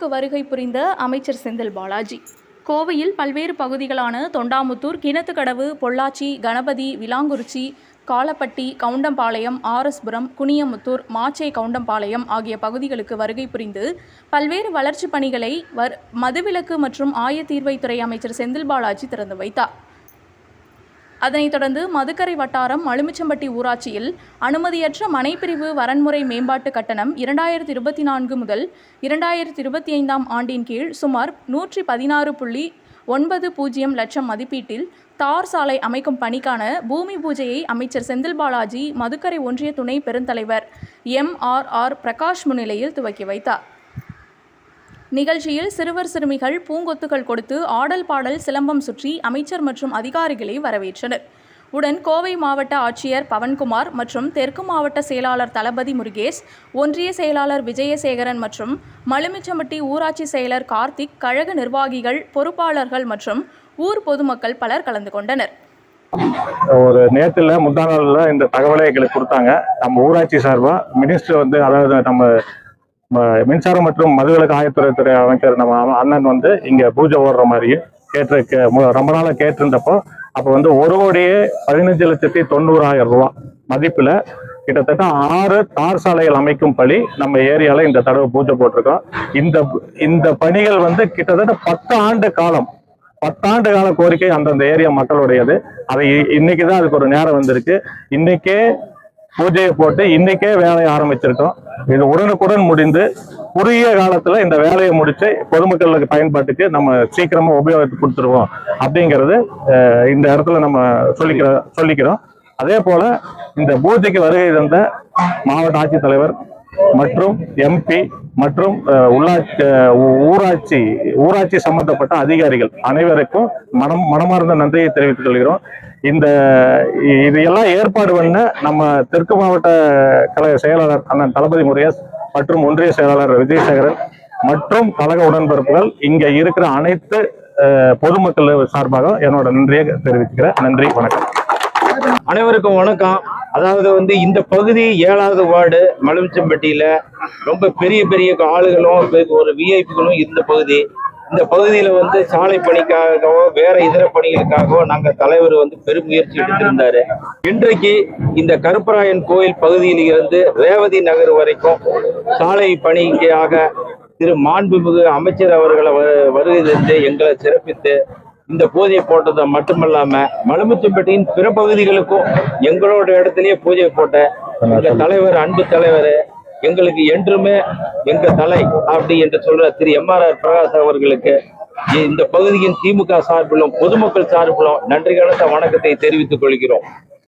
விழாவிற்கு வருகை புரிந்த அமைச்சர் செந்தில் பாலாஜி கோவையில் பல்வேறு பகுதிகளான தொண்டாமுத்தூர், கிணத்துக்கடவு, பொள்ளாச்சி, கணபதி, விலாங்குறிச்சி, காலப்பட்டி, கவுண்டம்பாளையம், ஆர்எஸ்புரம், குனியமுத்தூர், மாச்சே கவுண்டம்பாளையம் ஆகிய பகுதிகளுக்கு வருகை புரிந்து பல்வேறு வளர்ச்சிப் பணிகளை மதுவிலக்கு மற்றும் ஆயத்தீர்வைத்துறை அமைச்சர் செந்தில் பாலாஜி திறந்து வைத்தார். அதனைத் தொடர்ந்து மதுக்கரை வட்டாரம் மலுமிச்சம்பட்டி ஊராட்சியில் அனுமதியற்ற மனைப்பிரிவு வரன்முறை மேம்பாட்டு கட்டணம் 2024 முதல் 2025 ஆண்டின் கீழ் சுமார் 116.90 லட்சம் மதிப்பீட்டில் தார் சாலை அமைக்கும் பணிக்கான பூமி பூஜையை அமைச்சர் செந்தில் பாலாஜி மதுக்கரை ஒன்றிய துணை பெருந்தலைவர் MRR பிரகாஷ் முன்னிலையில் துவக்கி வைத்தார். நிகழ்ச்சியில் சிறுவர் சிறுமிகள் பூங்கொத்துகள் கொடுத்து ஆடல் பாடல் சிலம்பம் சுற்றி அமைச்சர் மற்றும் அதிகாரிகளை வரவேற்றனர். உடன் கோவை மாவட்ட ஆட்சியர் பவன்குமார் மற்றும் தெற்கு மாவட்ட செயலாளர் தளபதி முருகேஷ், ஒன்றிய செயலாளர் விஜயசேகரன் மற்றும் மலுமிச்சம்பட்டி ஊராட்சி செயலர் கார்த்திக், கழக நிர்வாகிகள், பொறுப்பாளர்கள் மற்றும் ஊர் பொதுமக்கள் பலர் கலந்து கொண்டனர். ஒரு நேரத்தில் முந்தா நாளில் இந்த தகவலை எங்களுக்கு கொடுத்தாங்க. நம்ம ஊராட்சி சார்பாக மினிஸ்டர் அதாவது நம்ம மின்சாரம் மற்றும் மதுவிலக்கு ஆயத்துறை அமைச்சர் நம்ம அண்ணன் இங்க பூஜை ஓடுற மாதிரி ரொம்ப நாளா கேட்டிருந்தப்போ அப்போ 1,15,90,000 ரூபாய் மதிப்புல கிட்டத்தட்ட 6 தார் சாலைகள் அமைக்கும் பணி நம்ம ஏரியால இந்த தடவை பூஜை போட்டிருக்கோம். இந்த பணிகள் கிட்டத்தட்ட 10 ஆண்டு கால கோரிக்கை அந்தந்த ஏரியா மக்களுடையது. அதை இன்னைக்குதான் அதுக்கு ஒரு நேரம் வந்திருக்கு. இன்னைக்கே பூஜையை போட்டு இன்னைக்கே வேலையை ஆரம்பிச்சிருக்கோம். இது உடனுக்குடன் முடிந்து குறுகிய காலத்துல இந்த வேலையை முடிச்சு பொதுமக்களுக்கு பயன்பாட்டுக்கு நம்ம சீக்கிரமா உபயோகத்துக்கு கொடுத்துருவோம் அப்படிங்கிறது இந்த இடத்துல நம்ம சொல்லிக்கிறோம். அதே போல இந்த பூஜைக்கு வருகை தந்த மாவட்ட ஆட்சித்தலைவர் மற்றும் MP மற்றும் ஊராட்சி சம்பந்தப்பட்ட அதிகாரிகள் அனைவருக்கும் மனமார்ந்த நன்றியை தெரிவித்துக் கொள்கிறோம். இதையெல்லாம் ஏற்பாடு பண்ண நம்ம தெற்கு மாவட்ட கழக செயலாளர் அண்ணன் தளபதி முருகேஷ் மற்றும் ஒன்றிய செயலாளர் விஜயசேகரன் மற்றும் கழக உடன்பிறப்புகள் இங்க இருக்கிற அனைத்து பொதுமக்கள் சார்பாக என்னோட நன்றியை தெரிவிச்சுக்கிறேன். நன்றி, வணக்கம். அனைவருக்கும் வணக்கம். அதாவது இந்த பகுதி 7வது வார்டு மலுமிச்சம்பட்டியில ரொம்ப பெரிய பெரிய ஆளுகளும் ஒரு விஐபிகளும் இருந்த பகுதி. இந்த பகுதியில சாலை பணிக்காகவோ வேற இதர பணிகளுக்காகவோ நாங்க தலைவர் பெருமுயற்சி எடுத்திருந்தாரு. இன்றைக்கு இந்த கருப்பராயன் கோயில் பகுதியில் இருந்து ரேவதி நகர் வரைக்கும் சாலை பணிக்காக திரு மாண்புமிகு அமைச்சர் அவர்களை வருகை தந்து எங்களை சிறப்பித்து இந்த பூஜை போட்டதை மட்டுமல்லாம மலுமிச்சம்பட்டியின் பிற பகுதிகளுக்கும் எங்களோட இடத்துலயே பூஜை போட்ட எங்க தலைவர், அன்பு தலைவர், எங்களுக்கு என்றுமே எங்க தலை அப்படி என்று சொல்ற திரு MRR பிரகாஷ் அவர்களுக்கு இந்த பகுதியின் திமுக சார்பிலும் பொதுமக்கள் சார்பிலும் நன்றி கலந்த வணக்கத்தை தெரிவித்துக் கொள்கிறோம்.